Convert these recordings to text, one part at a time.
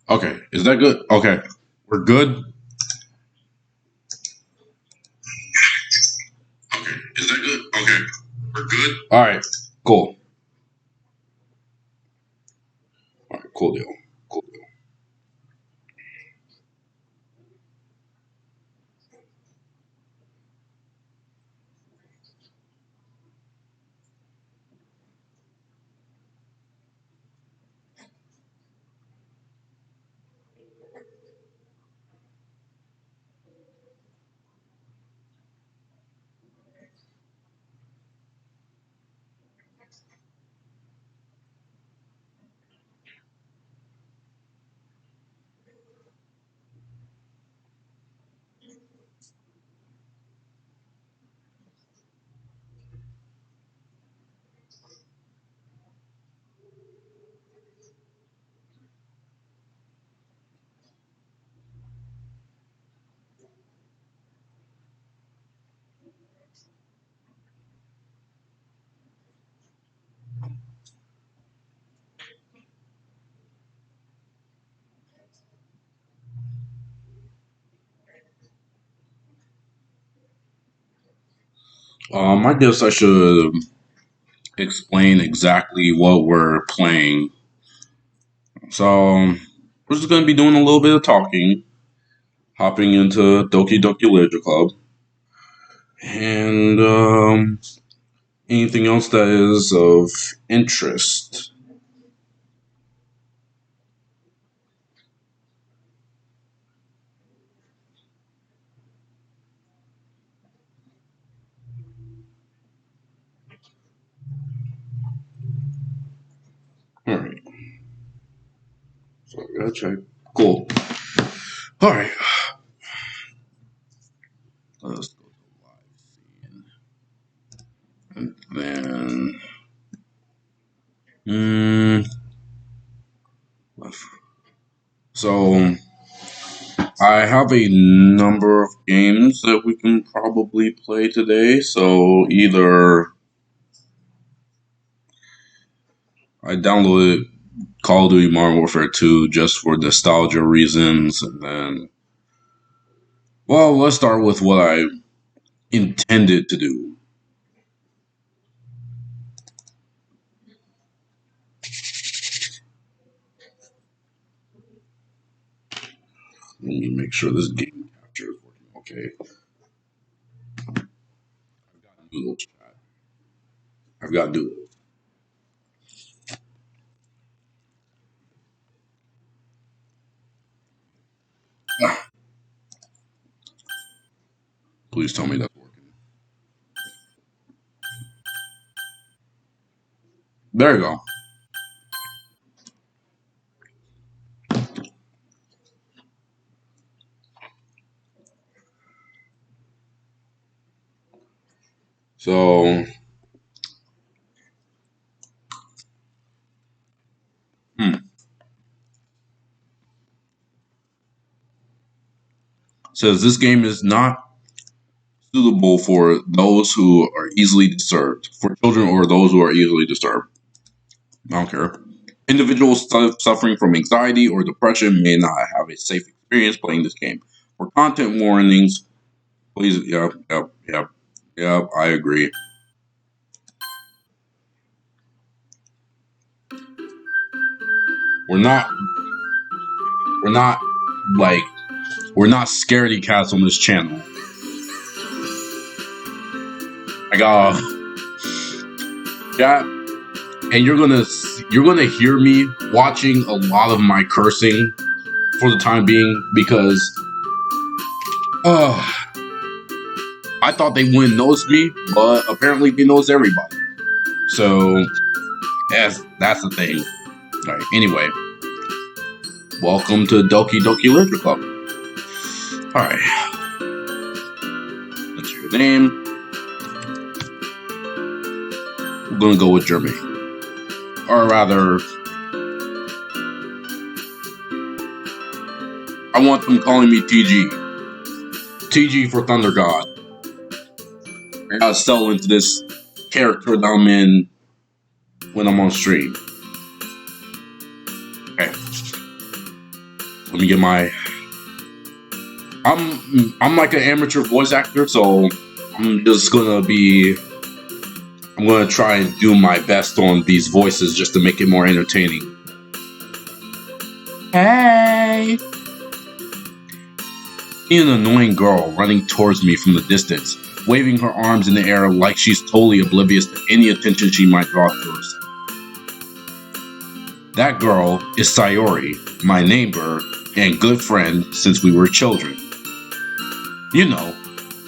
Okay, is that good? Okay, we're good. Okay, is that good? Okay, we're good. All right, cool. All right, cool deal. Cool deal. I guess I should explain exactly what we're playing. So we're just gonna be doing a little bit of talking, hopping into Doki Doki Literature Club, and anything else that is of interest. All right, so I gotta check. Cool. All right, let's go to live scene, and then so I have a number of games that we can probably play today. So either I downloaded Call of Duty Modern Warfare 2 just for nostalgia reasons, and then well, let's start with what I intended to do. Let me make sure this game capture is working okay. I've got Noodles chat. I've got Noodles. Ah, please tell me that's working. There you go. So, hmm. Says this game is not suitable for those who are easily disturbed, for children or those who are easily disturbed. I don't care. Individuals suffering from anxiety or depression may not have a safe experience playing this game. For content warnings, please. Yep. I agree. We're not. We're not like. We're not scaredy cats on this channel. I got chat, and you're gonna hear me watching a lot of my cursing for the time being because uh, I thought they wouldn't notice me, but apparently they notice everybody. So that's the thing. All right. Anyway, welcome to Doki Doki Literature Club. All right. That's your name. I'm gonna go with Jermaine, or rather, I want them calling me TG. TG for Thunder God. I gotta settle into this character that I'm in when I'm on stream. Okay. Let me get my. I'm like an amateur voice actor, so I'm gonna try and do my best on these voices just to make it more entertaining. Hey! See an annoying girl running towards me from the distance, waving her arms in the air like she's totally oblivious to any attention she might draw to herself. That girl is Sayori, my neighbor and good friend since we were children. You know,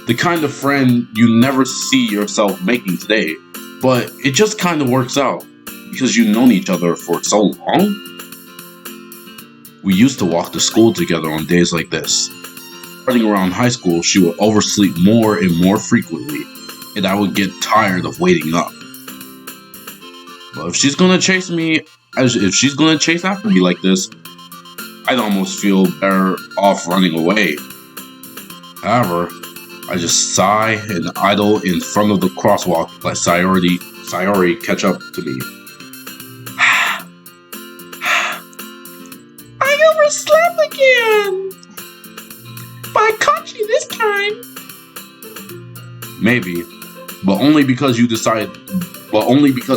the kind of friend you never see yourself making today, but it just kind of works out because you've known each other for so long. We used to walk to school together on days like this. Starting around high school, she would oversleep more and more frequently, and I would get tired of waiting up. But if she's gonna chase after me like this, I'd almost feel better off running away. However, I just sigh and idle in front of the crosswalk to let Sayori catch up to me. I overslept again! But I caught you this time! Maybe, but only because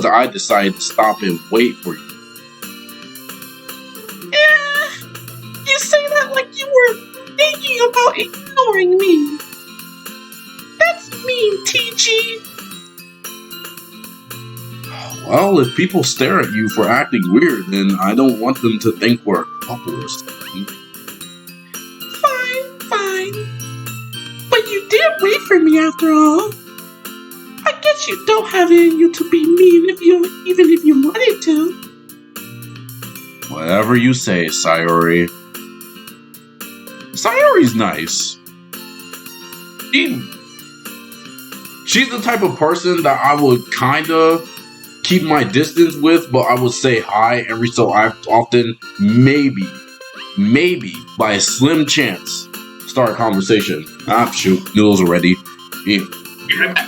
I decided to stop and wait for you. You say that like you were thinking about ignoring me. That's mean, TG. Well, if people stare at you for acting weird, then I don't want them to think we're couples. Fine. But you did wait for me after all. I guess you don't have it in you to be mean even if you wanted to. Whatever you say, Sayori. Sayori's nice. She's the type of person that I would kinda keep my distance with, but I would say hi every so often. Maybe by a slim chance, start a conversation. Shoot, noodles are ready. Be right back.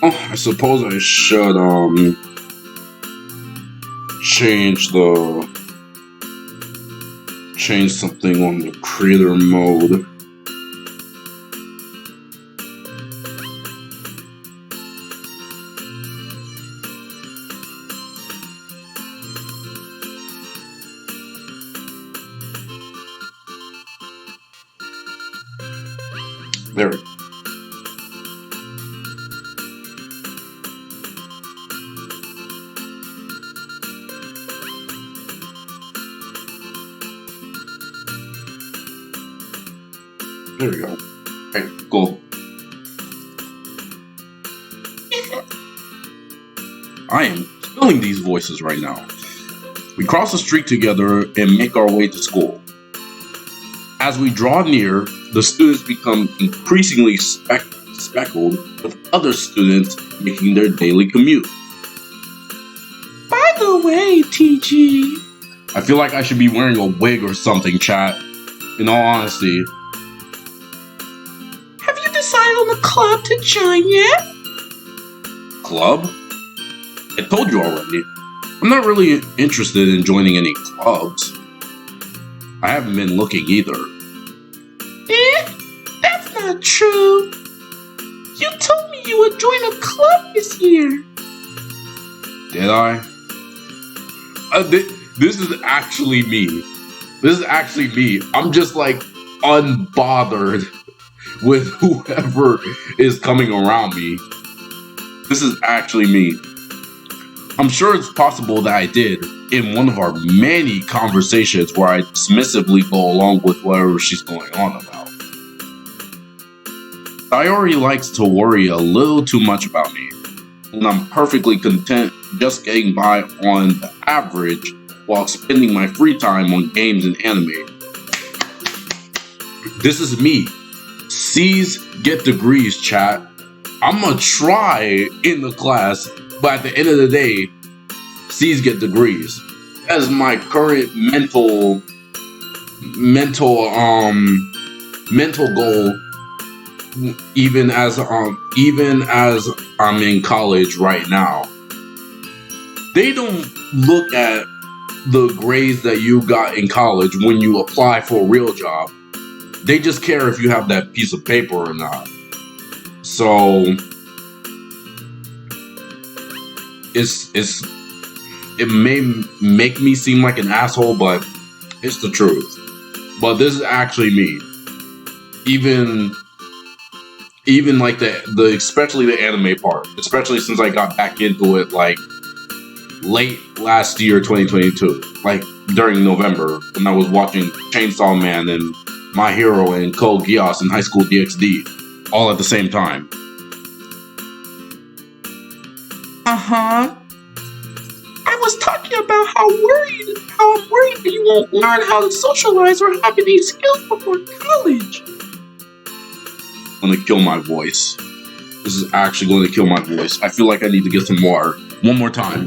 I suppose I should change something on the creator mode. There we go. There we go. Okay, cool. I am spilling these voices right now. We cross the street together and make our way to school. As we draw near, the students become increasingly speckled with other students making their daily commute. By the way, TG, I feel like I should be wearing a wig or something, chat. In all honesty. Have you decided on a club to join yet? Club? I told you already. I'm not really interested in joining any clubs. I haven't been looking either. That's not true. You told me you would join a club this year. Did I? This is actually me. I'm just like unbothered with whoever is coming around me. This is actually me. I'm sure it's possible that I did in one of our many conversations where I dismissively go along with whatever she's going on about. Sayori likes to worry a little too much about me, and I'm perfectly content just getting by on the average while spending my free time on games and anime. This is me. C's get degrees, chat. I'ma try in the class, but at the end of the day, C's get degrees. That is my current mental goal. Even as I'm in college right now, they don't look at the grades that you got in college when you apply for a real job. They just care if you have that piece of paper or not. So it may make me seem like an asshole, but it's the truth. But this is actually me. Even like the especially the anime part, especially since I got back into it like late last year, 2022, like during November when I was watching Chainsaw Man and My Hero and Code Geass and High School DxD all at the same time. I was talking about how I'm worried that you won't learn how to socialize or have any skills before college. I'm gonna kill my voice. This is actually going to kill my voice. I feel like I need to get some water. One more time.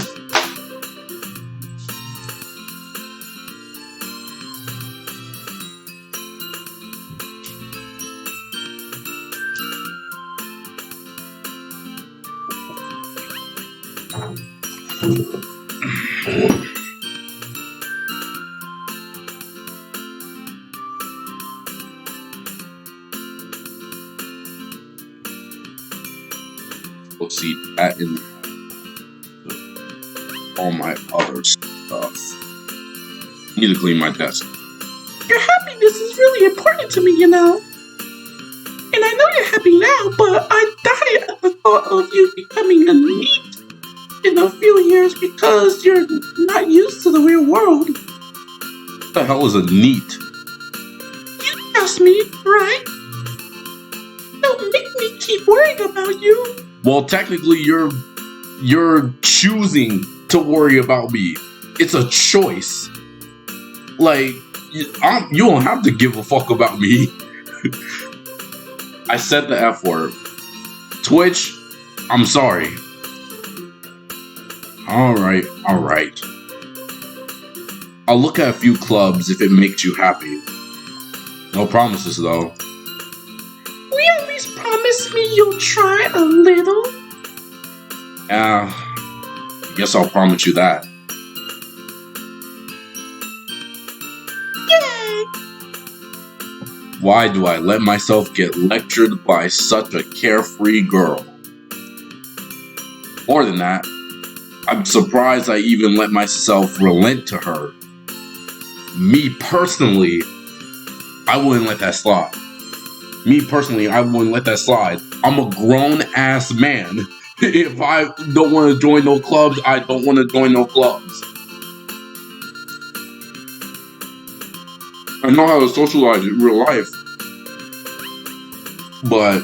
We'll see that in all my other stuff. I need to clean my desk. Your happiness is really important to me, you know. And I know you're happy now, but I die at the thought of you becoming a NEET in a few years because you're not used to the real world. What the hell is a NEET? You asked me, right? Don't make me keep worrying about you. Well, technically, you're choosing to worry about me. It's a choice. Like, you don't have to give a fuck about me. I said the F word. Twitch, I'm sorry. Alright. I'll look at a few clubs if it makes you happy. No promises, though. Will you at least promise me you'll try a little? Yeah, guess I'll promise you that. Yay! Why do I let myself get lectured by such a carefree girl? More than that, I'm surprised I even let myself relent to her. Me personally, I wouldn't let that slide. I'm a grown-ass man. If I don't want to join no clubs, I don't want to join no clubs. I know how to socialize in real life. But,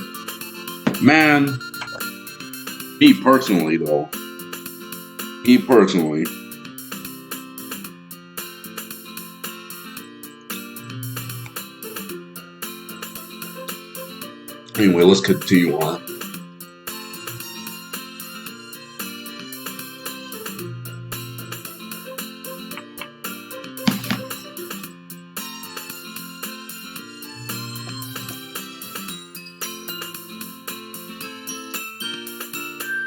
man, me personally, though. Anyway, let's continue on.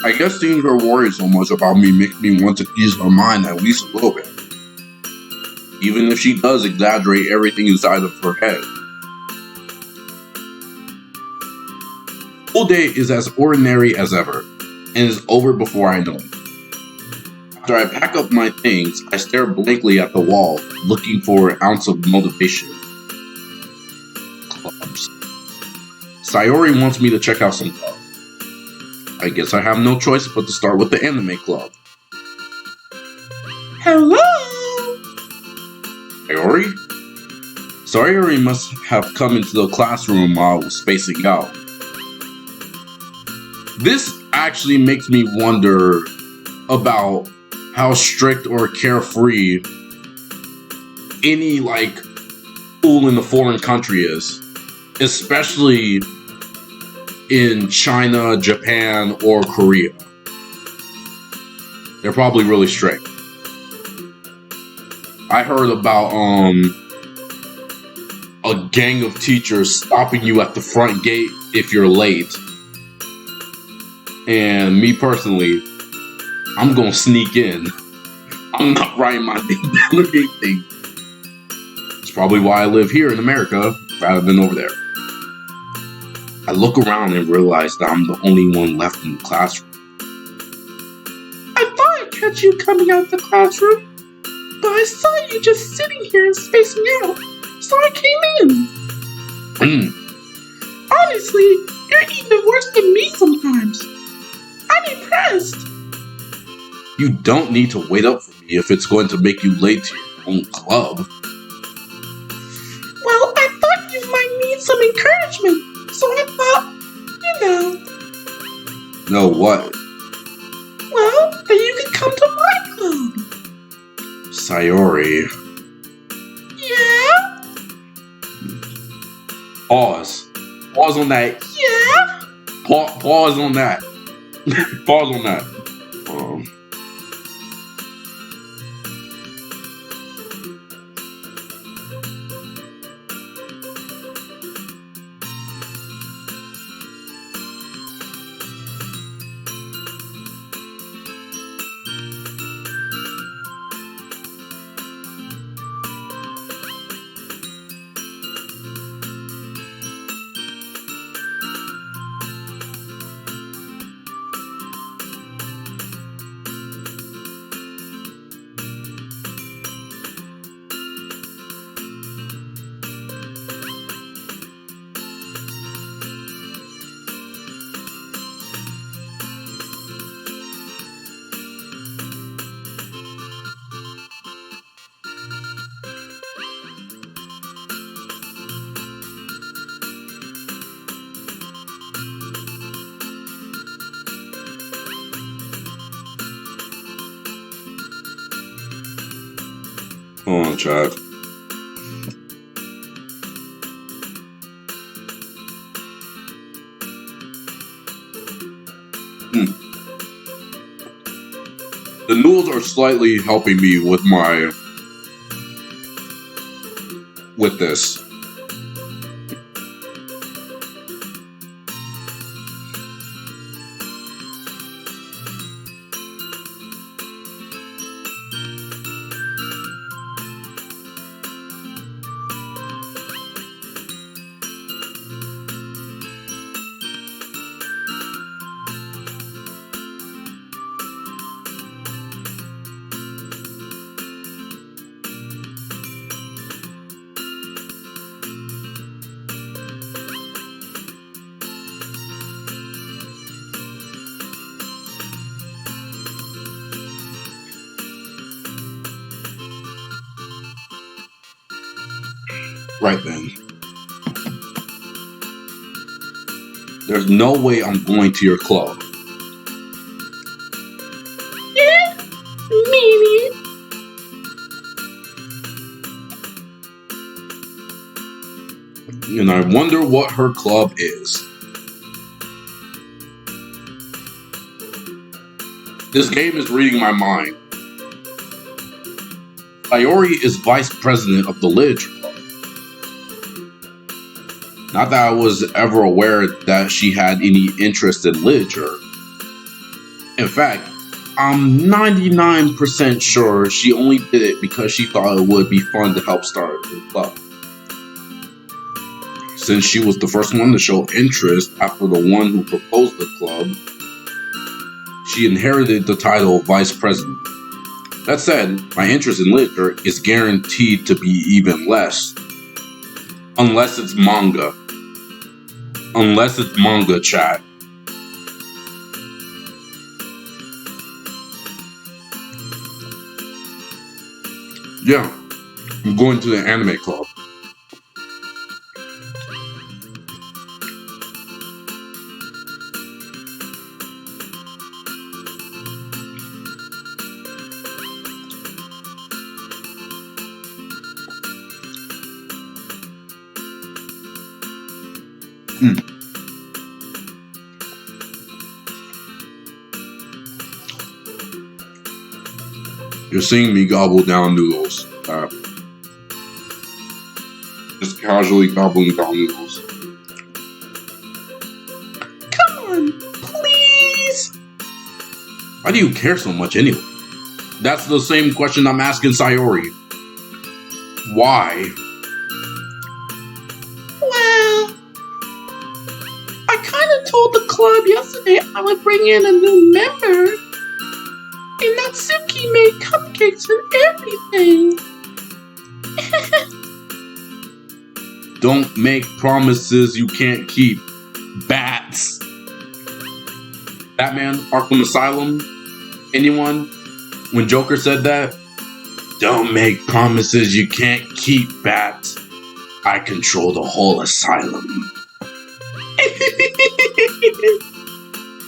I guess seeing her worry so much about me makes me want to ease her mind at least a little bit. Even if she does exaggerate everything inside of her head. School day is as ordinary as ever, and is over before I know it. After I pack up my things, I stare blankly at the wall, looking for an ounce of motivation. Clubs. Sayori wants me to check out some clubs. I guess I have no choice but to start with the anime club. Hello? Sayori? Sayori must have come into the classroom while I was spacing out. This actually makes me wonder about how strict or carefree any like school in a foreign country is, especially in China, Japan, or Korea. They're probably really strict. I heard about a gang of teachers stopping you at the front gate if you're late. And me personally, I'm gonna sneak in. I'm not writing my name down or anything. It's probably why I live here in America rather than over there. I look around and realize that I'm the only one left in the classroom. I thought I'd catch you coming out of the classroom, but I saw you just sitting here and spacing out, so I came in. Honestly, you're even worse than me sometimes. I'm impressed. You don't need to wait up for me if it's going to make you late to your own club. Well, I thought you might need some encouragement, so I thought, Know what? well, that you could come to my club. Sayori. Yeah? Pause. Pause on that. Yeah? Pause on that. Pause on that. Hold on, chat. The noodles are slightly helping me with this. Right then. There's no way I'm going to your club. Yeah? Maybe. And I wonder what her club is. This game is reading my mind. Sayori is vice president of the Literature Club. Not that I was ever aware that she had any interest in literature. In fact, I'm 99% sure she only did it because she thought it would be fun to help start the club. Since she was the first one to show interest after the one who proposed the club, she inherited the title of vice president. That said, my interest in literature is guaranteed to be even less. Unless it's manga. Unless it's manga, chat. Yeah, I'm going to the anime club. You're seeing me gobble down noodles. Just casually gobbling down noodles. Come on, please. Why do you care so much anyway? That's the same question I'm asking Sayori. Why? Well, I kind of told the club yesterday I would bring in a new member. And Natsuki made cupcakes and everything. Don't make promises you can't keep. Bats. Batman, Arkham Asylum. Anyone? When Joker said that? Don't make promises you can't keep, Bats. I control the whole asylum.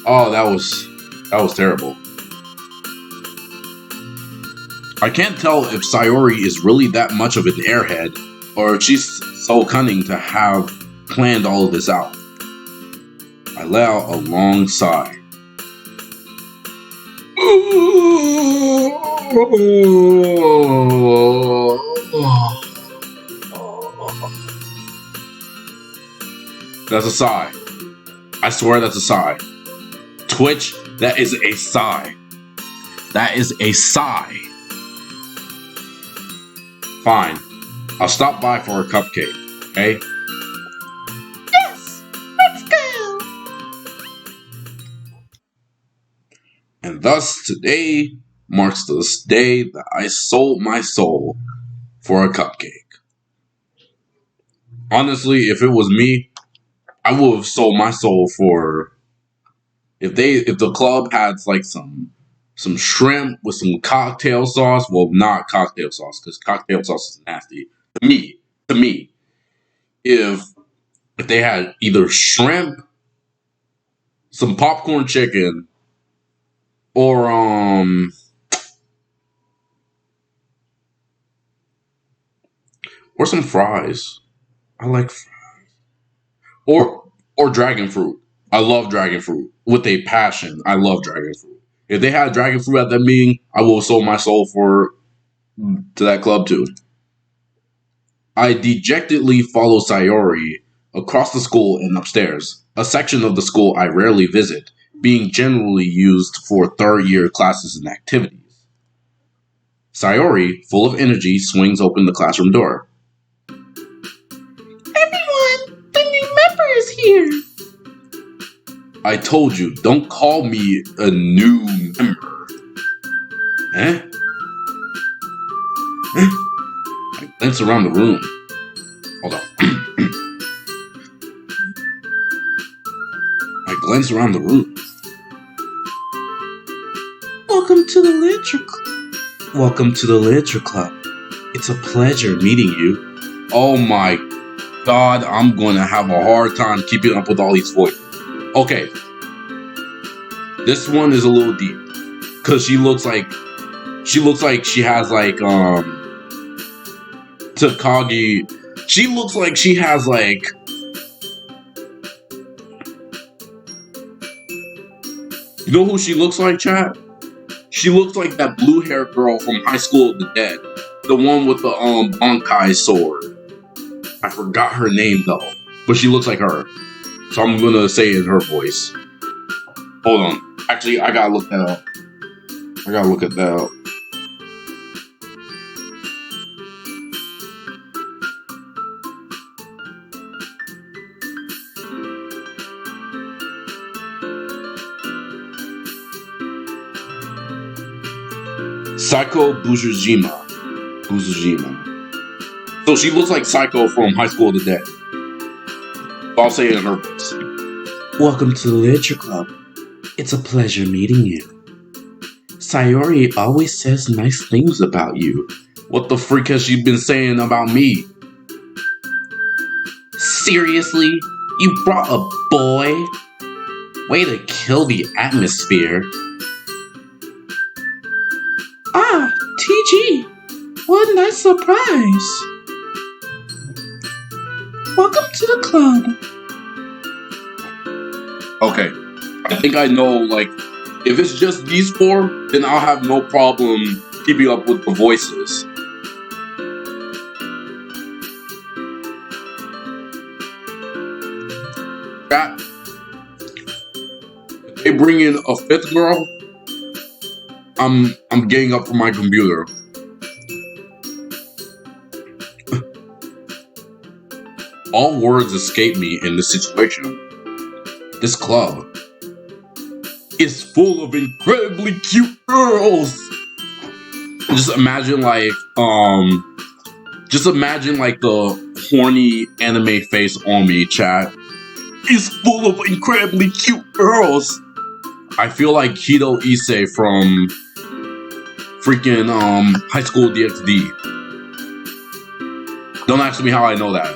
Oh, that was terrible. I can't tell if Sayori is really that much of an airhead, or if she's so cunning to have planned all of this out. I let out a long sigh. That's a sigh. I swear that's a sigh. Twitch, that is a sigh. That is a sigh. Fine. I'll stop by for a cupcake, okay? Yes, let's go. And thus today marks this day that I sold my soul for a cupcake. Honestly, if it was me, I would have sold my soul for if the club had like some shrimp with some cocktail sauce. Well, not cocktail sauce, because cocktail sauce is nasty. To me, if they had either shrimp, some popcorn chicken, or some fries. I like fries. Or dragon fruit. I love dragon fruit with a passion. I love dragon fruit. If they had dragon fruit at that meeting, I will have sold my soul to that club too. I dejectedly follow Sayori across the school and upstairs, a section of the school I rarely visit, being generally used for third-year classes and activities. Sayori, full of energy, swings open the classroom door. Everyone, the new member is here. I told you, don't call me a new member. Eh? I glance around the room. Hold on. I glance around the room. Welcome to the Literature Club. Welcome to the Literature Club. It's a pleasure meeting you. Oh my God, I'm gonna have a hard time keeping up with all these voices. Okay. This one is a little deep. Cause she looks like she has like Takagi. She looks like she has like you know who she looks like, chat? She looks like that blue haired girl from High School of the Dead. The one with the Bankai sword. I forgot her name though. But she looks like her. So I'm gonna say it in her voice. Hold on. Actually, I gotta look that up. I gotta look at that up. Psycho Buzujima. So she looks like Psycho from High School of the Dead. So I'll say it in her voice. Welcome to the Literature Club. It's a pleasure meeting you. Sayori always says nice things about you. What the freak has she been saying about me? Seriously? You brought a boy? Way to kill the atmosphere. Ah, TG. What a nice surprise. Welcome to the club. Okay, I think I know, like, if it's just these four, then I'll have no problem keeping up with the voices. Chat, if they bring in a fifth girl, I'm getting up from my computer. All words escape me in this situation. This club is full of incredibly cute girls. Just imagine like the horny anime face on me, chat. Is full of incredibly cute girls. I feel like Hito Issei from freaking High School DxD. Don't ask me how I know that.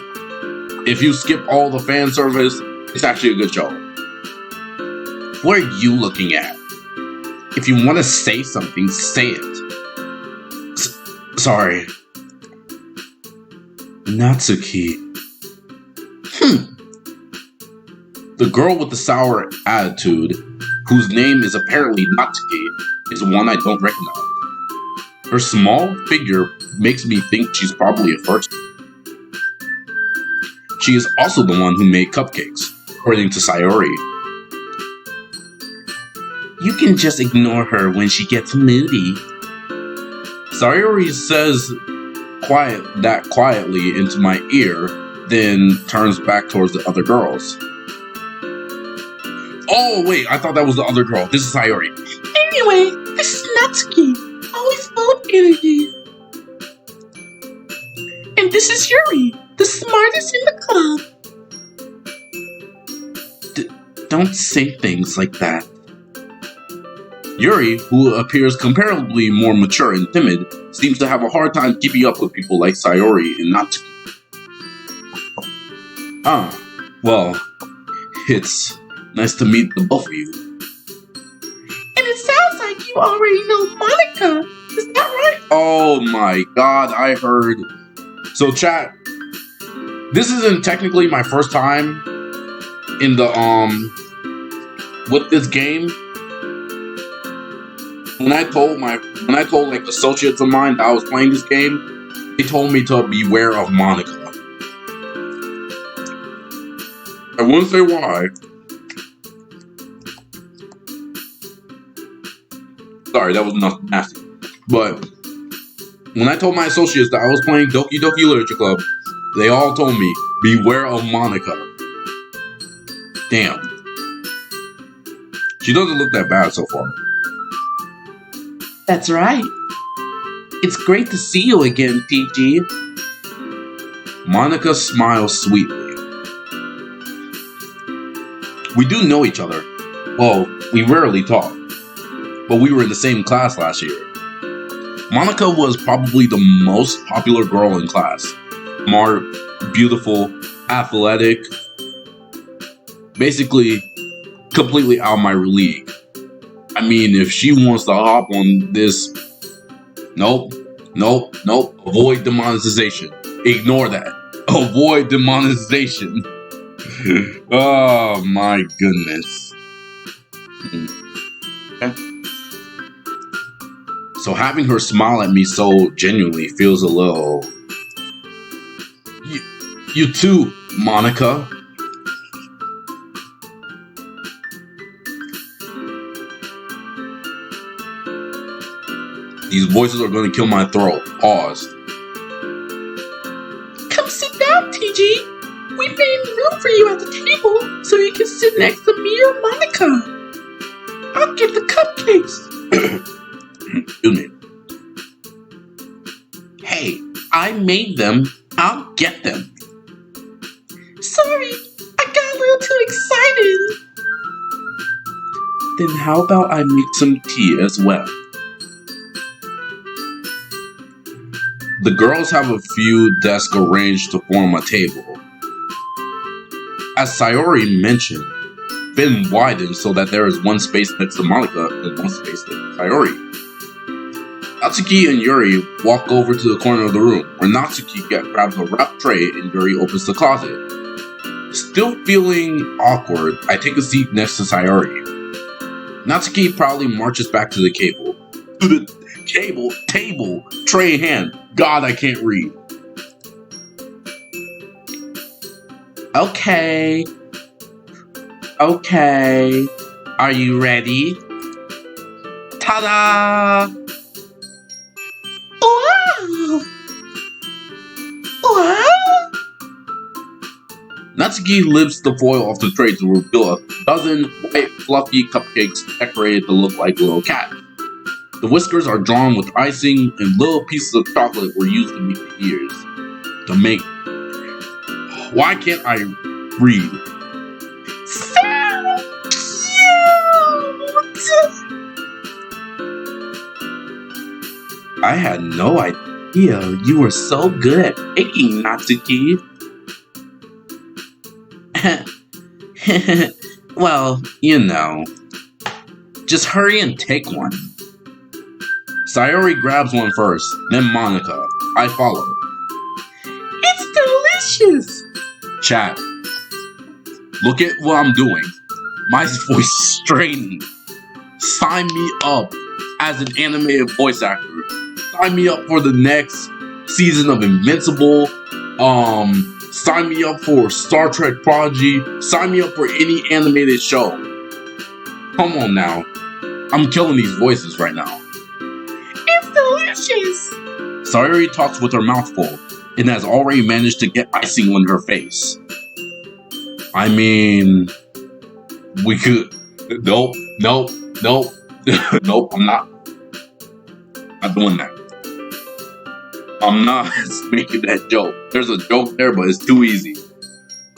If you skip all the fan service, it's actually a good show. What are you looking at? If you want to say something, say it. Sorry. Natsuki. The girl with the sour attitude, whose name is apparently Natsuki, is one I don't recognize. Her small figure makes me think she's probably a first. She is also the one who made cupcakes, according to Sayori. You can just ignore her when she gets moody. Sayori says quietly into my ear, then turns back towards the other girls. Oh wait, I thought that was the other girl. This is Sayori. Anyway, this is Natsuki, always full of energy. And this is Yuri, the smartest in the club. Don't say things like that. Yuri, who appears comparably more mature and timid, seems to have a hard time keeping up with people like Sayori and Natsuki. Well, it's nice to meet the both of you. And it sounds like you already know Monika, is that right? Oh my god, I heard. So chat, this isn't technically my first time in the, with this game. When I told like associates of mine that I was playing this game, they told me to beware of Monika. I wouldn't say why. Sorry, that was not nasty. But when I told my associates that I was playing Doki Doki Literature Club, they all told me, beware of Monika. Damn. She doesn't look that bad so far. That's right. It's great to see you again, PG. Monika smiles sweetly. We do know each other. Well, we rarely talk. But we were in the same class last year. Monika was probably the most popular girl in class. Smart, beautiful, athletic. Basically, completely out of my league. I mean, if she wants to hop on this... Nope. Avoid demonetization. Ignore that. Avoid demonetization. Oh my goodness. Okay. So having her smile at me so genuinely feels a little... You too, Monika. These voices are going to kill my throat. Pause. Come sit down, TG. We made room for you at the table so you can sit next to me or Monika. I'll get the cupcakes. Excuse me. Hey, I made them. I'll get them. Sorry, I got a little too excited. Then how about I make some tea as well? The girls have a few desks arranged to form a table. As Sayori mentioned, Ben widens so that there is one space next to Monika and one space next to Sayori. Natsuki and Yuri walk over to the corner of the room, where Natsuki grabs a wrapped tray and Yuri opens the closet. Still feeling awkward, I take a seat next to Sayori. Natsuki proudly marches back to the table. To the table, tray in hand. God, I can't read. Okay. Are you ready? Ta-da! Wow! Wow! Natsuki lifts the foil off the tray to reveal a dozen white, fluffy cupcakes decorated to look like little cats. The whiskers are drawn with icing, and little pieces of chocolate were used to make the ears. Why can't I read? So cute! I had no idea you were so good at baking, Natsuki. Well, you know. Just hurry and take one. Sayori grabs one first, then Monica. I follow. It's delicious! Chat. Look at what I'm doing. My voice is straining. Sign me up as an animated voice actor. Sign me up for the next season of Invincible. Sign me up for Star Trek Prodigy. Sign me up for any animated show. Come on now. I'm killing these voices right now. It's delicious! Sayori talks with her mouth full and has already managed to get icing on her face. I mean, we could. Nope. Nope, I'm not doing that. I'm not making that joke. There's a joke there, but it's too easy.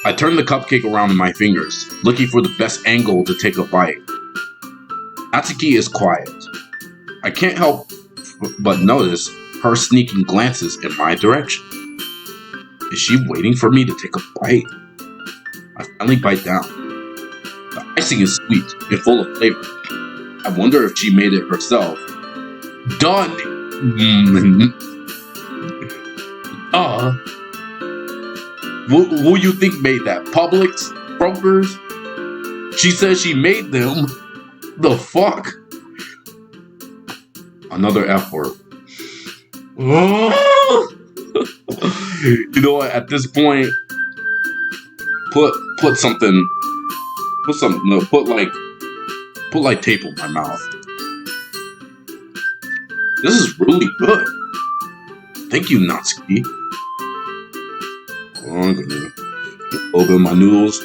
I turn the cupcake around in my fingers, looking for the best angle to take a bite. Natsuki is quiet. I can't help but notice her sneaking glances in my direction. Is she waiting for me to take a bite? I finally bite down. The icing is sweet and full of flavor. I wonder if she made it herself. Done! Who you think made that? Publix? Brokers? She says she made them. The fuck? Another F word. You know what? At this point, put like tape on my mouth. This is really good. Thank you, Natsuki. Hold on, I'm gonna open my noodles.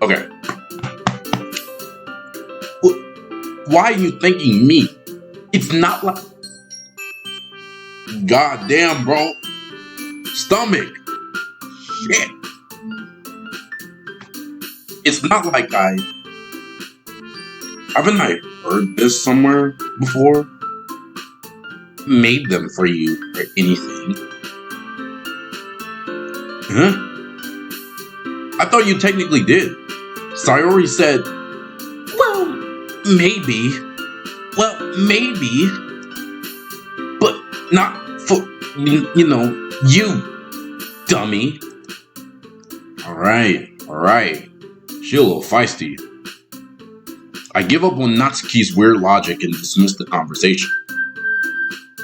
Okay. Why are you thanking me? It's not like... God damn, bro. Stomach. Shit. It's not like haven't I heard this somewhere before? Made them for you or anything. Huh? I thought you technically did. Sayori said, well, maybe. But not for, you, dummy. Alright. She a little feisty. I give up on Natsuki's weird logic and dismiss the conversation.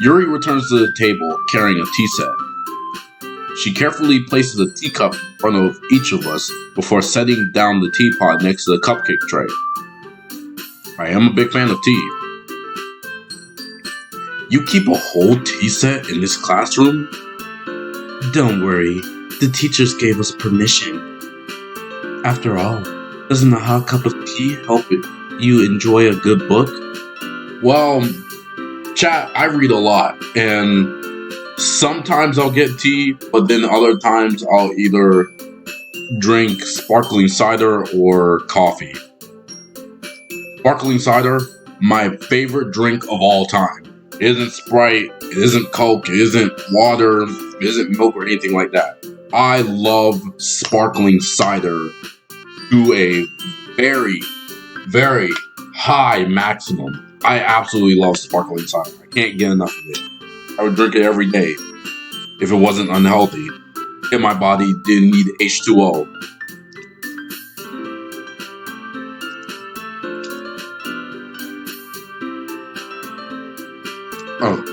Yuri returns to the table carrying a tea set. She carefully places a teacup in front of each of us before setting down the teapot next to the cupcake tray. I am a big fan of tea. You keep a whole tea set in this classroom? Don't worry, the teachers gave us permission. After all, doesn't a hot cup of tea help you enjoy a good book? Well, chat, I read a lot, and sometimes I'll get tea, but then other times I'll either drink sparkling cider or coffee. Sparkling cider, my favorite drink of all time. It isn't Sprite, it isn't Coke, it isn't water, it isn't milk or anything like that. I love sparkling cider to a very, very high maximum. I absolutely love sparkling cider. I can't get enough of it. I would drink it every day if it wasn't unhealthy. If my body didn't need H2O. Oh.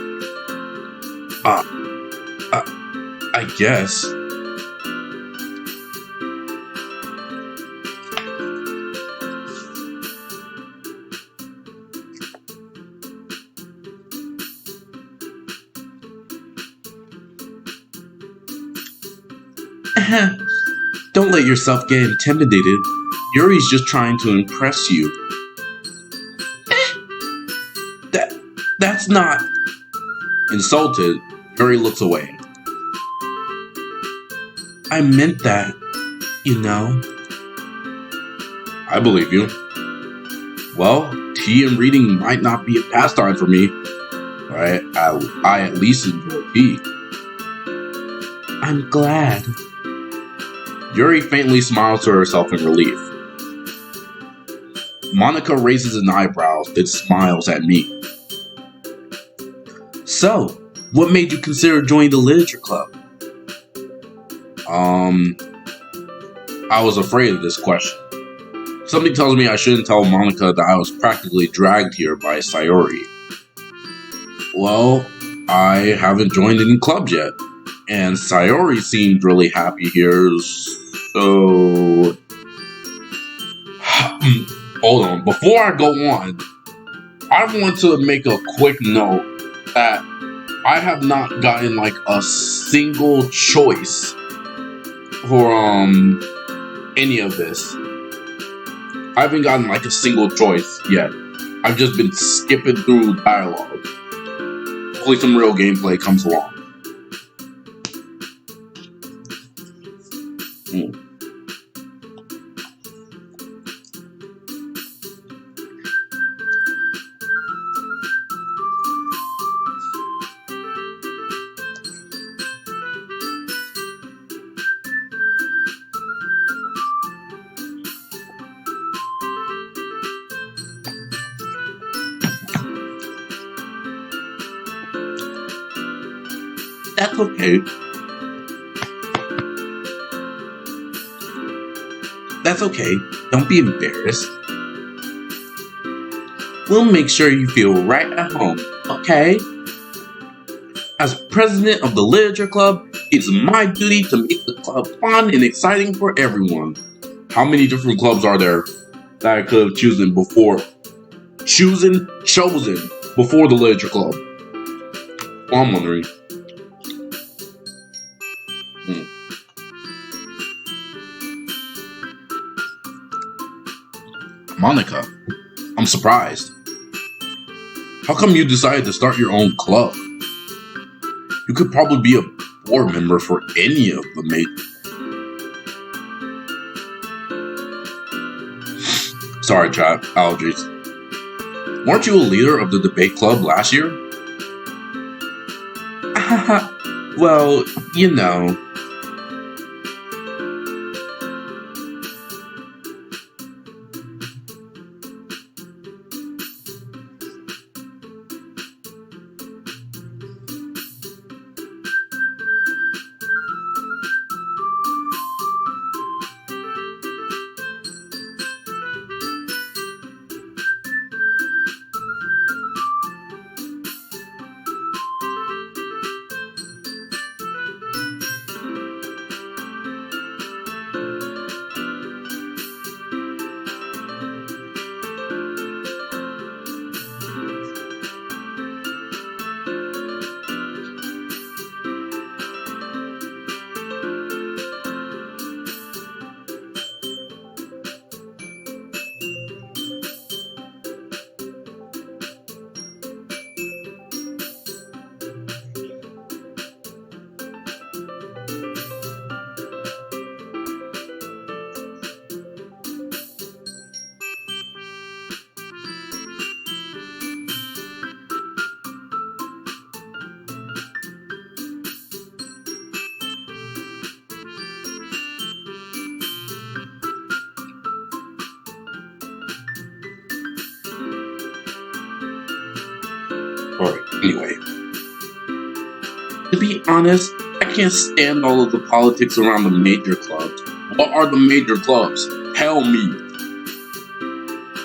I guess. Don't let yourself get intimidated. Yuri's just trying to impress you. That's not... Insulted, Yuri looks away. I meant that, you know. I believe you. Well, tea and reading might not be a pastime for me. But I at least enjoy tea. I'm glad. Yuri faintly smiles to herself in relief. Monica raises an eyebrow, then smiles at me. So, what made you consider joining the literature club? I was afraid of this question. Something tells me I shouldn't tell Monica that I was practically dragged here by Sayori. Well, I haven't joined any clubs yet, and Sayori seemed really happy here, so... Hold on, before I go on, I want to make a quick note that I have not gotten like a single choice for any of this. I haven't gotten like a single choice yet. I've just been skipping through dialogue. Hopefully some real gameplay comes along. That's okay. That's okay. Don't be embarrassed. We'll make sure you feel right at home, okay? As president of the literature club, it's my duty to make the club fun and exciting for everyone. How many different clubs are there that I could have chosen before the literature club? Well, I'm wondering. Monica, I'm surprised. How come you decided to start your own club? You could probably be a board member for any of the Sorry, chat, allergies. Weren't you a leader of the debate club last year? Well, you know. Alright, anyway. To be honest, I can't stand all of the politics around the major clubs. What are the major clubs? Tell me.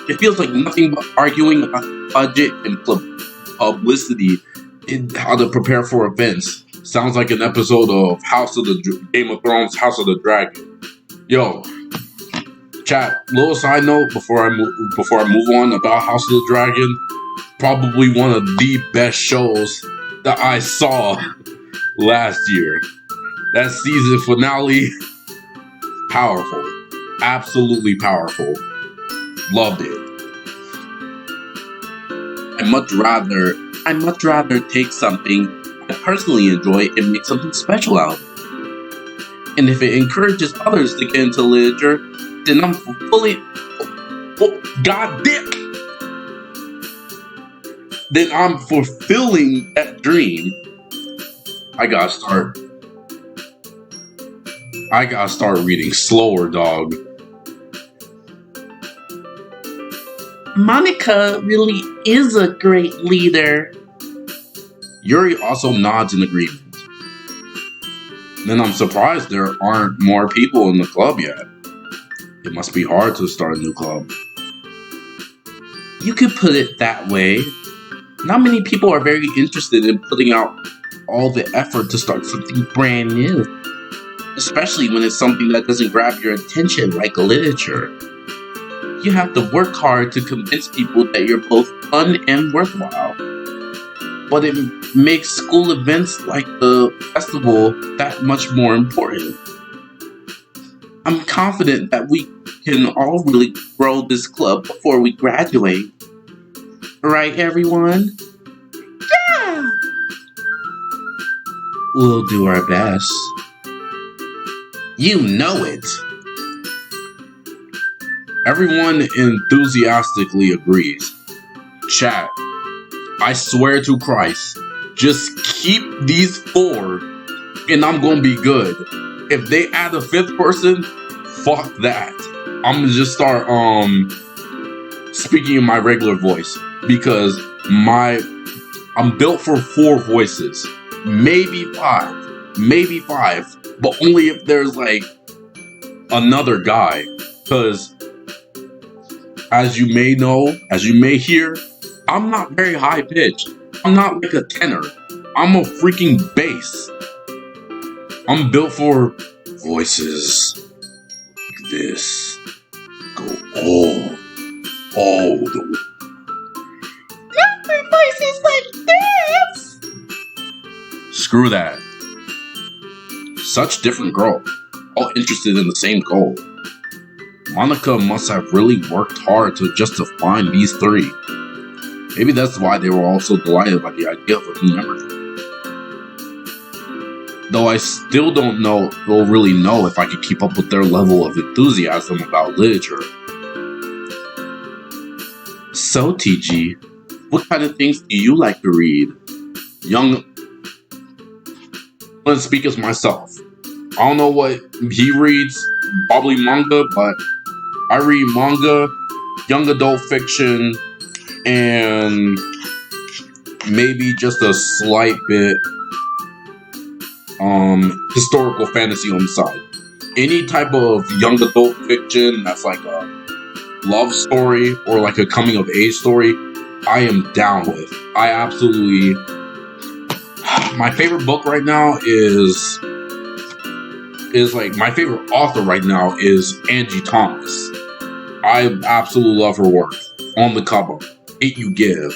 It feels like nothing but arguing about budget and publicity In how to prepare for events. Sounds like an episode of Game of Thrones, House of the Dragon. Yo, chat. Little side note before I move on about House of the Dragon. Probably one of the best shows that I saw last year. That season finale, powerful, absolutely powerful. Loved it. I'd much rather take something I personally enjoy and make something special out of it. And if it encourages others to get into literature, then I'm Then I'm fulfilling that dream. I gotta start reading slower, dog. Monica really is a great leader. Yuri also nods in agreement. Then I'm surprised there aren't more people in the club yet. It must be hard to start a new club. You could put it that way. Not many people are very interested in putting out all the effort to start something brand new. Especially when it's something that doesn't grab your attention like literature. You have to work hard to convince people that you're both fun and worthwhile. But it makes school events like the festival that much more important. I'm confident that we can all really grow this club before we graduate. Right, everyone? Yeah! We'll do our best. You know it. Everyone enthusiastically agrees. Chat, I swear to Christ, just keep these 4 and I'm gonna be good. If they add a 5th person, fuck that. I'm gonna just start speaking in my regular voice because I'm built for 4 voices. Maybe 5, but only if there's like another guy. Cause as you may hear, I'm not very high pitched. I'm not like a tenor. I'm a freaking bass. I'm built for voices like this. Go all the way. Not for voices like this! Screw that. Such different girls, all interested in the same goal. Monica must have really worked hard to find these 3. Maybe that's why they were all so delighted by the idea of a new member. Though I still don't really know if I could keep up with their level of enthusiasm about literature. So, TG, what kind of things do you like to read? I'm gonna speak as myself. I don't know what he reads, probably manga, but I read manga, young adult fiction, and maybe just a slight bit historical fantasy on the side. Any type of young adult fiction that's like a love story or like a coming of age story, I am down with. I absolutely... My favorite book right now is like, my favorite author right now is Angie Thomas. I absolutely love her work. On the Cover, Hate You Give,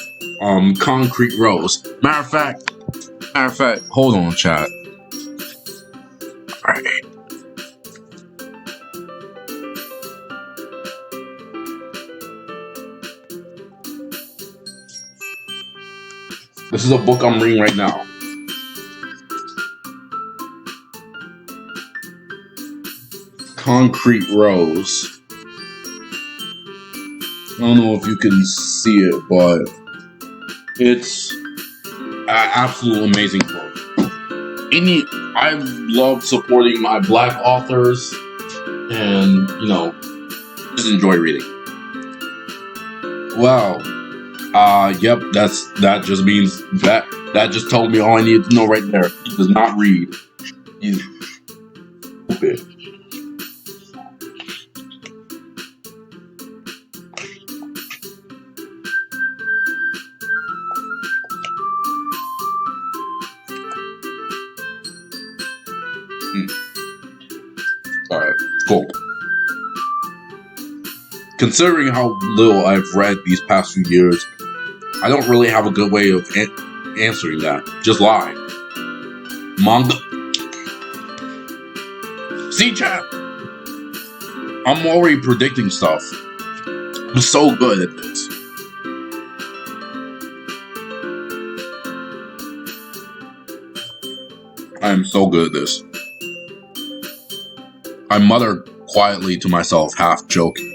Concrete Rose. Matter of fact, hold on, chat. Alright. This is a book I'm reading right now. Concrete Rose. I don't know if you can see it, but it's an absolute amazing book. I love supporting my Black authors, and just enjoy reading. Well, Yep, that just means that just told me all I needed to know right there. He does not read. He's stupid. Alright, cool. Considering how little I've read these past few years, I don't really have a good way of answering that. Just lie. Manga. See, chat? I'm already predicting stuff. I'm so good at this. I am so good at this. I muttered quietly to myself, half joking.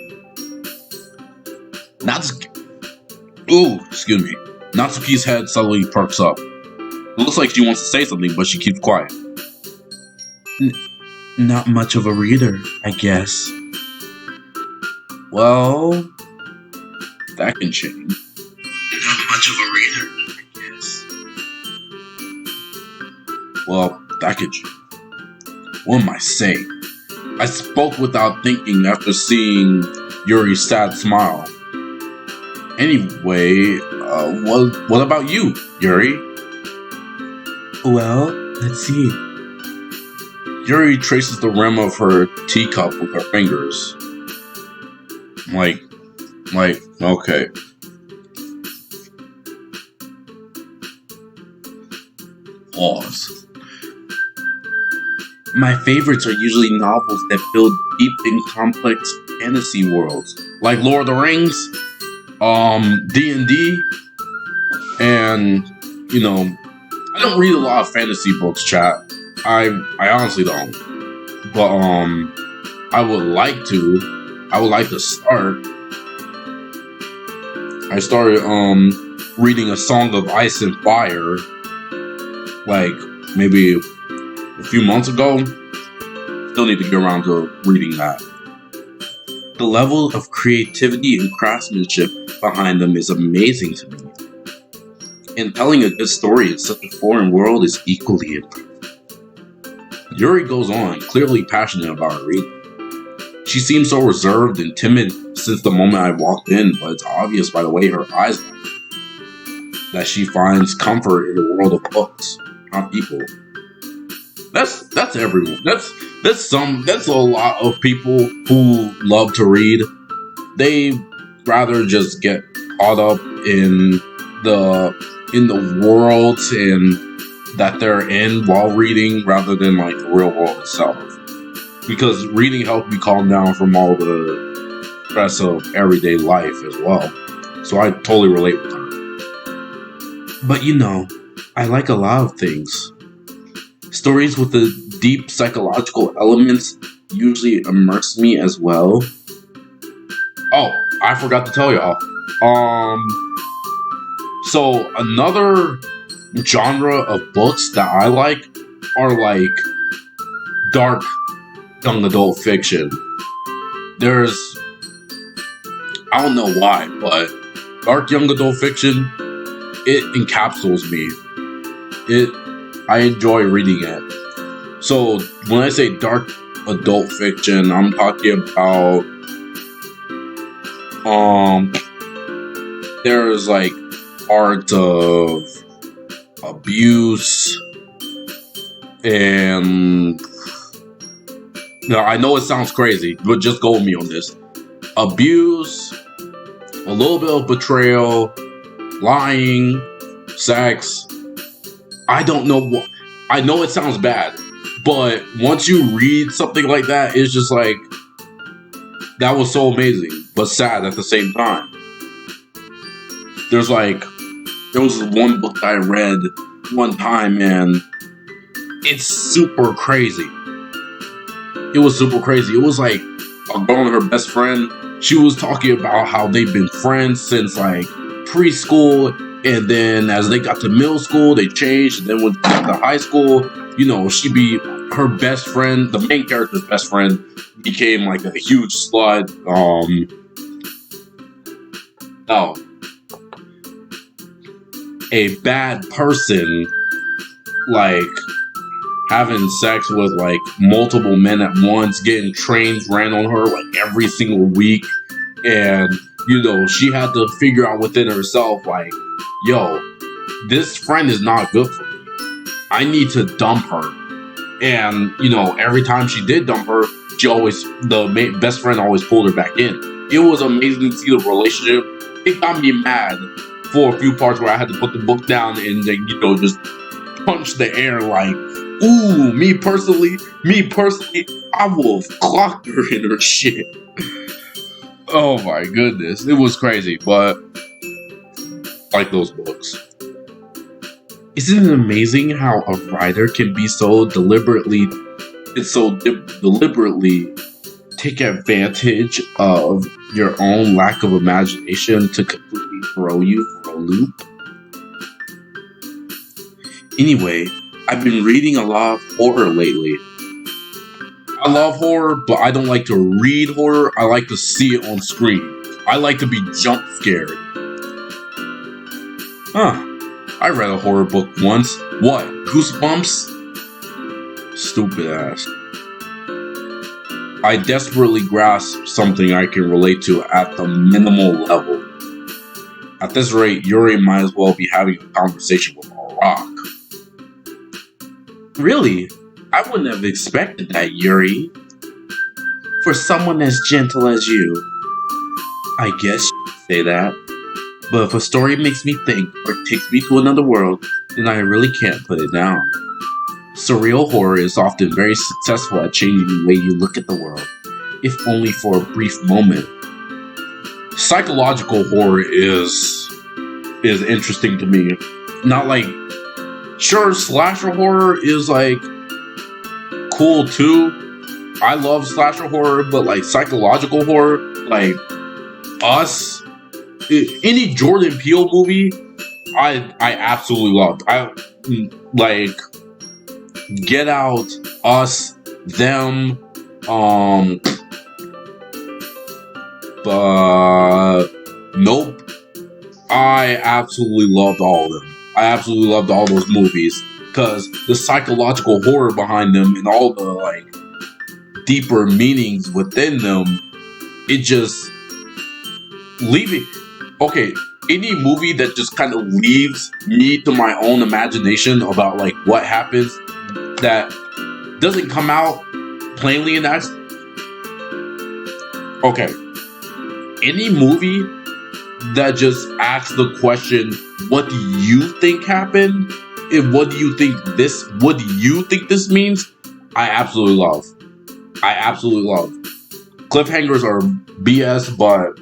Excuse me. Natsuki's head suddenly perks up. It looks like she wants to say something, but she keeps quiet. Not much of a reader, I guess. Well, that can change. Not much of a reader, I guess. Well, that could change. What am I saying? I spoke without thinking after seeing Yuri's sad smile. Anyway, what about you, Yuri? Well, let's see. Yuri traces the rim of her teacup with her fingers. Like, okay. Pause. My favorites are usually novels that build deep and complex fantasy worlds. Like Lord of the Rings, D&D, and, you know, I don't read a lot of fantasy books, chat. I honestly don't. But, I would like to start. I started, reading A Song of Ice and Fire, like, maybe a few months ago. Still need to get around to reading that. The level of creativity and craftsmanship behind them is amazing to me. And telling a good story in such a foreign world is equally impressive. Yuri goes on, clearly passionate about her reading. She seems so reserved and timid since the moment I walked in, but it's obvious by the way her eyes light that she finds comfort in the world of books, not people. That's everyone. That's a lot of people who love to read. They rather just get caught up in the world and that they're in while reading rather than like the real world itself. Because reading helps me calm down from all the stress of everyday life as well. So I totally relate with her. But you know, I like a lot of things. Stories with the deep psychological elements usually immerse me as well. Oh, I forgot to tell y'all. So another genre of books that I like are like dark young adult fiction. There's, I don't know why, but dark young adult fiction, it encapsulates me. I enjoy reading it. So when I say dark adult fiction, I'm talking about there's like art of abuse and now I know it sounds crazy, but just go with me on this. Abuse, a little bit of betrayal, lying, sex. I don't know what. I know it sounds bad, but once you read something like that, it's just like, that was so amazing, but sad at the same time. There was one book I read one time, and it's super crazy. It was super crazy. It was like a girl and her best friend. She was talking about how they've been friends since like preschool, and then as they got to middle school, they changed. And then when they got to high school, you know, her best friend, the main character's best friend, became like a huge slut. a bad person, like having sex with like multiple men at once, getting trains ran on her like every single week, and she had to figure out within herself, like, yo, this friend is not good for me. I need to dump her. And every time she did dump her, the best friend always pulled her back in. It was amazing to see the relationship. It got me mad for a few parts where I had to put the book down and then just punch the air like, ooh, me personally, I will have clocked her in her shit. Oh my goodness, it was crazy, but like those books. Isn't it amazing how a writer can be so deliberately take advantage of your own lack of imagination to completely throw you for a loop? Anyway, I've been reading a lot of horror lately. I love horror, but I don't like to read horror. I like to see it on screen. I like to be jump scared. I read a horror book once. What? Goosebumps? Stupid ass. I desperately grasp something I can relate to at the minimal level. At this rate, Yuri might as well be having a conversation with a rock. Really? I wouldn't have expected that, Yuri. For someone as gentle as you. I guess you could say that. But if a story makes me think or takes me to another world, then I really can't put it down. Surreal horror is often very successful at changing the way you look at the world, if only for a brief moment. Psychological horror is interesting to me. Not like, sure, slasher horror is like cool too. I love slasher horror, but like psychological horror, like Us, any Jordan Peele movie, I absolutely loved. I like Get Out, Us, Them, Nope. I absolutely loved all of them. I absolutely loved all those movies because the psychological horror behind them and all the like deeper meanings within them, it just leaving. Okay, any movie that just kind of leaves me to my own imagination about like what happens that doesn't come out plainly in that. Okay, any movie that just asks the question, what do you think happened? And what do you think this means? I absolutely love. Cliffhangers are BS, but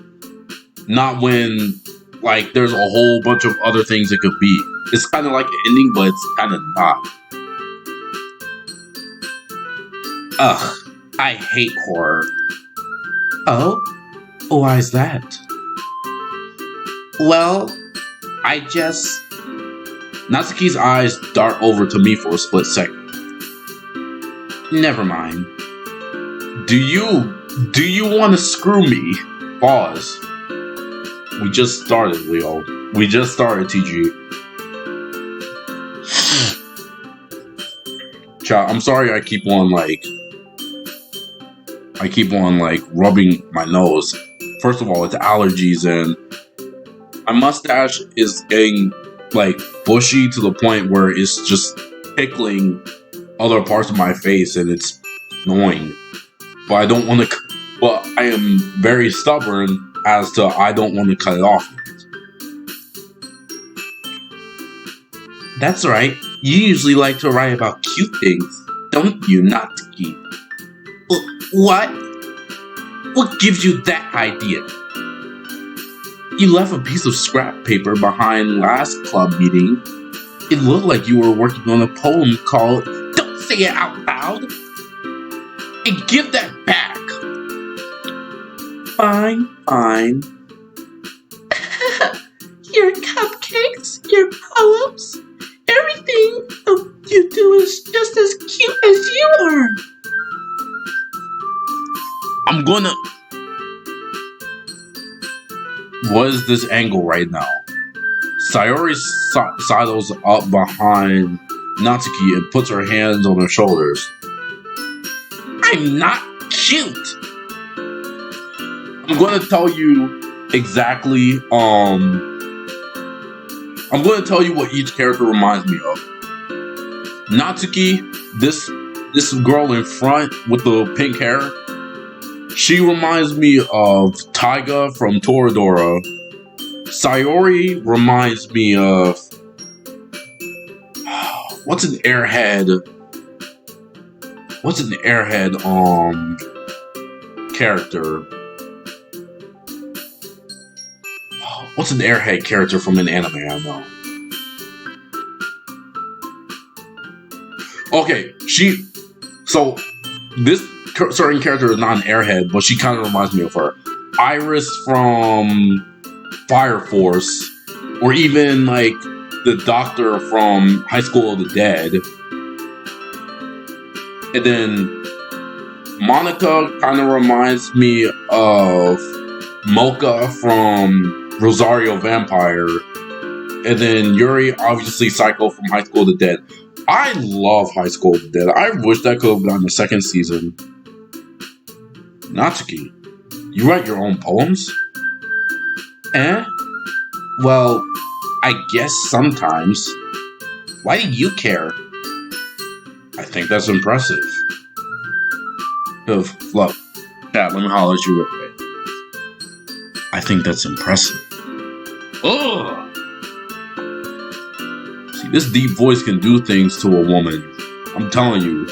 not when like there's a whole bunch of other things it could be. It's kind of like an ending, but it's kind of not. Ugh, I hate horror. Oh? Why is that? Well, Natsuki's eyes dart over to me for a split second. Never mind. Do you want to screw me? Pause. We just started, Leo. We just started, TG. Child, I'm sorry I keep on rubbing my nose. First of all, it's allergies and my mustache is getting like bushy to the point where it's just tickling other parts of my face and it's annoying. But I don't want to. But I am very stubborn as to I don't want to cut it off. That's right. You usually like to write about cute things, don't you, Natsuki? What? What gives you that idea? You left a piece of scrap paper behind last club meeting. It looked like you were working on a poem called Don't Say It Out Loud. And give that back. Fine. Your cupcakes, your poems, everything you do is just as cute as you are. I'm gonna... What is this angle right now? Sayori sidles up behind Natsuki and puts her hands on her shoulders. I'm not cute. I'm going to tell you exactly, I'm going to tell you what each character reminds me of. Natsuki, this girl in front with the pink hair, she reminds me of Taiga from Toradora. Sayori reminds me of... What's an airhead character? What's an airhead character from an anime I know? Okay, so this certain character is not an airhead, but she kind of reminds me of her. Iris from Fire Force, or even like the doctor from High School of the Dead. And then Monica kind of reminds me of Mocha from Rosario Vampire. And then Yuri, obviously Psycho from High School of the Dead. I love High School of the Dead. I wish that could have been on the second season. Natsuki, you write your own poems? Well, I guess sometimes. Why do you care? I think that's impressive. Look, chat, let me holler at you real quick. I think that's impressive. Ugh! See, this deep voice can do things to a woman. I'm telling you.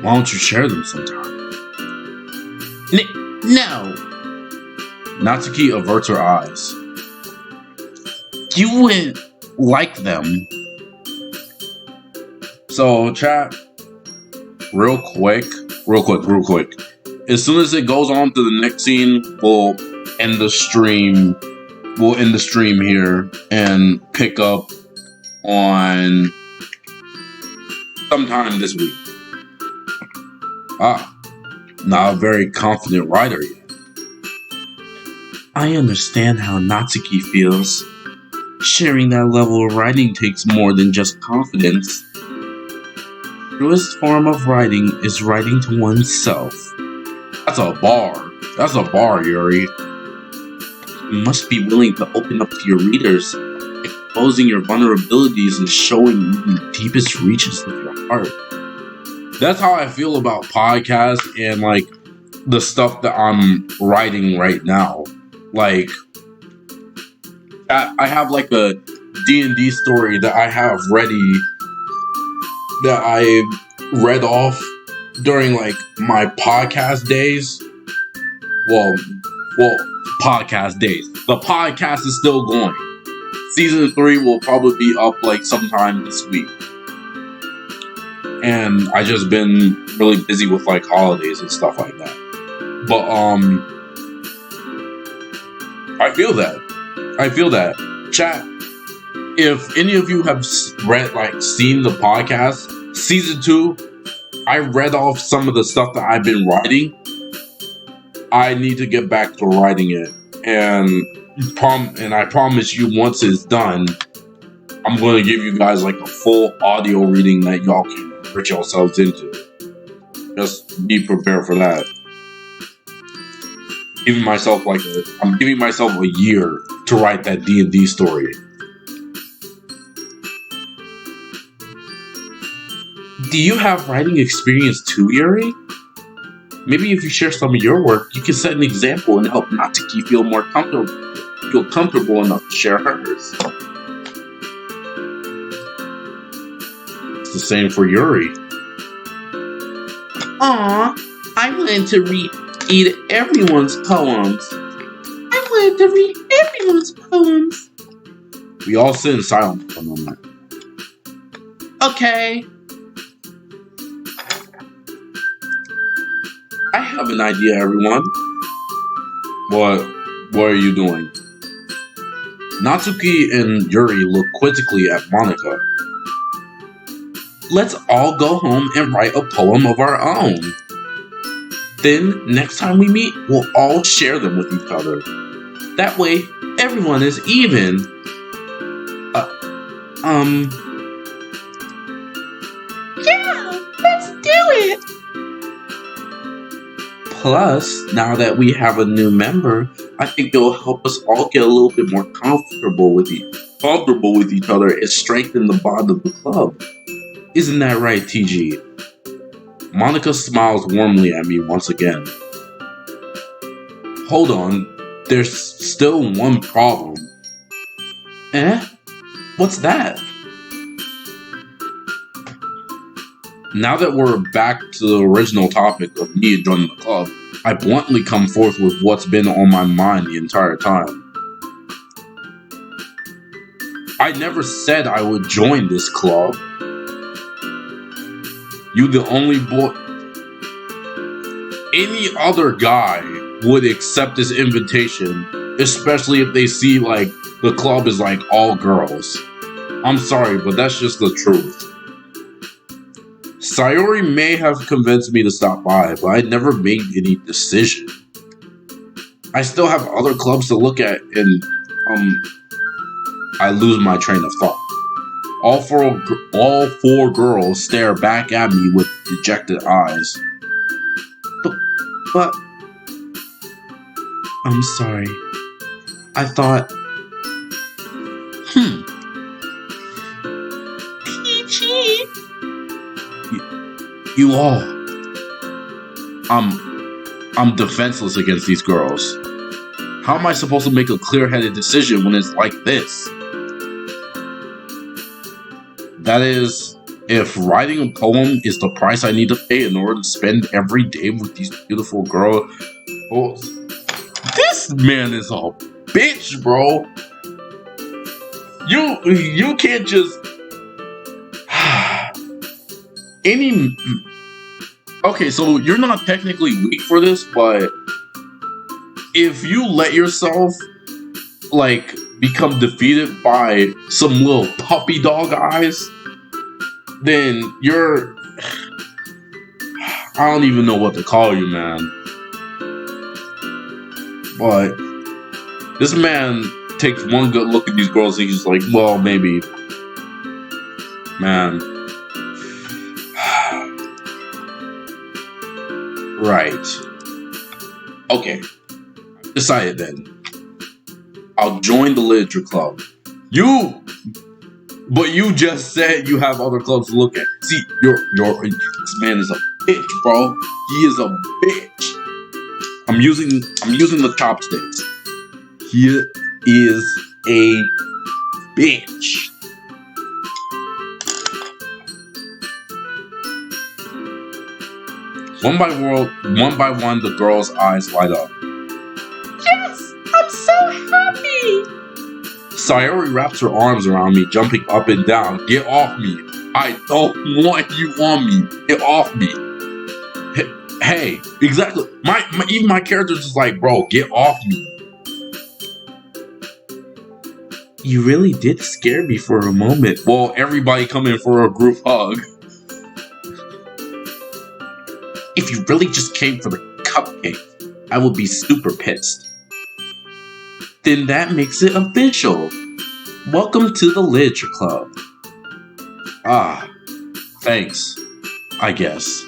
Why don't you share them sometime? No! Natsuki averts her eyes. You wouldn't like them. So, chat, real quick. As soon as it goes on to the next scene, we'll end the stream. We'll end the stream here and pick up on sometime this week. Not a very confident writer yet. I understand how Natsuki feels. Sharing that level of writing takes more than just confidence. The truest form of writing is writing to oneself. That's a bar, Yuri. You must be willing to open up to your readers, exposing your vulnerabilities and showing the deepest reaches of your heart. That's how I feel about podcasts and like the stuff that I'm writing right now. Like, I have like a D&D story that I have ready that I read off during like my podcast days. Well, podcast days. The podcast is still going. Season 3 will probably be up like sometime this week. And I just been really busy with like holidays and stuff like that. But I feel that. Chat, if any of you have seen the podcast, season 2, I read off some of the stuff that I've been writing. I need to get back to writing it. And I promise you, once it's done, I'm going to give you guys like a full audio reading that y'all can put yourselves into. Just be prepared for that. I'm giving myself a year to write that D&D story. Do you have writing experience too, Yuri? Maybe if you share some of your work, you can set an example and help Natsuki feel comfortable enough to share hers. It's the same for Yuri. Aw, I wanted to read everyone's poems. We all sit in silence for a moment. Okay. I have an idea, everyone. What are you doing? Natsuki and Yuri look quizzically at Monica. Let's all go home and write a poem of our own. Then, next time we meet, we'll all share them with each other. That way, Everyone is even. Uh, um, Yeah, let's do it. Plus, now that we have a new member, I think it will help us all get a little bit more comfortable with each other and strengthen the bond of the club. Isn't that right, TG? Monica smiles warmly at me once again. Hold on, there's still one problem. Eh? What's that? Now that we're back to the original topic of me joining the club, I bluntly come forth with what's been on my mind the entire time. I never said I would join this club. You the only boy. Any other guy would accept this invitation, especially if they see like the club is like all girls. I'm sorry, but that's just the truth. Sayori may have convinced me to stop by, but I never made any decision. I still have other clubs to look at, and I lose my train of thought. All four girls stare back at me with dejected eyes. But I'm sorry. I thought. PG. You all. I'm defenseless against these girls. How am I supposed to make a clear-headed decision when it's like this? That is, if writing a poem is the price I need to pay in order to spend every day with these beautiful girls. Oh, this man is a bitch, bro. You can't just Okay, so you're not technically weak for this, but if you let yourself like become defeated by some little puppy dog eyes, then you're I don't even know what to call you, man. But this man takes one good look at these girls and he's like, well, maybe. Man. Right. Okay. Decided then. I'll join the literature club. But you just said you have other clubs to look at. See, this man is a bitch, bro. He is a bitch. I'm using the chopsticks. He is a bitch. One by one, the girl's eyes light up. Yes, I'm so happy. Sayori wraps her arms around me, jumping up and down. Get off me. I don't want you on me. Get off me. Hey, exactly. Even my character's just like, bro, get off me. You really did scare me for a moment. Well, everybody come in for a group hug. If you really just came for the cupcake, I would be super pissed. Then that makes it official. Welcome to the Literature Club. Ah, thanks, I guess.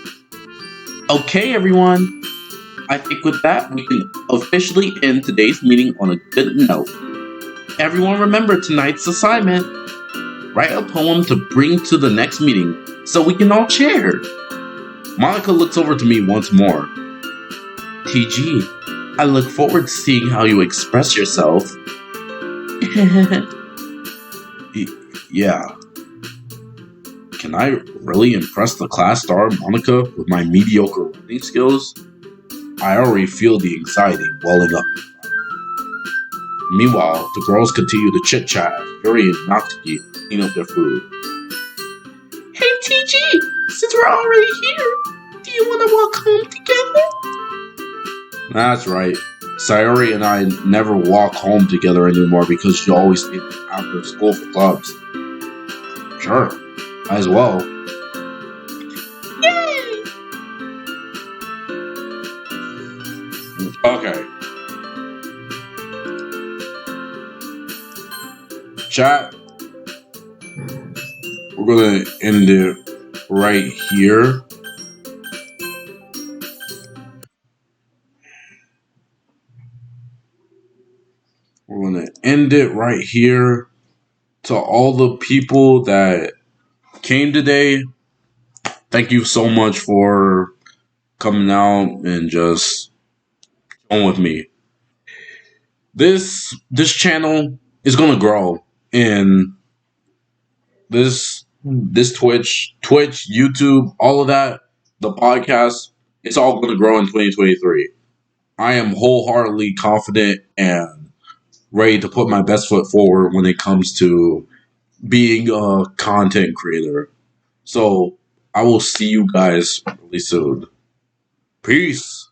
Okay, everyone. I think with that, we can officially end today's meeting on a good note. Everyone remember tonight's assignment. Write a poem to bring to the next meeting so we can all cheer. Monica looks over to me once more. TG, I look forward to seeing how you express yourself. Yeah. Can I really impress the class star Monica with my mediocre writing skills? I already feel the anxiety welling up. Meanwhile, the girls continue to chit-chat as Yuri and Natsuki clean up their food. Hey TG, since we're already here, do you want to walk home together? That's right. Sayori and I never walk home together anymore because she always stays after school for clubs. Sure, might as well. Yay! Okay. chat, we're gonna end it right here. We're gonna end it right here. To all the people that came today, thank you so much for coming out and just on with me. This channel is gonna grow, and this Twitch, YouTube, all of that, the podcast, it's all gonna grow in 2023. I am wholeheartedly confident and ready to put my best foot forward when it comes to being a content creator. So I will see you guys really soon. Peace.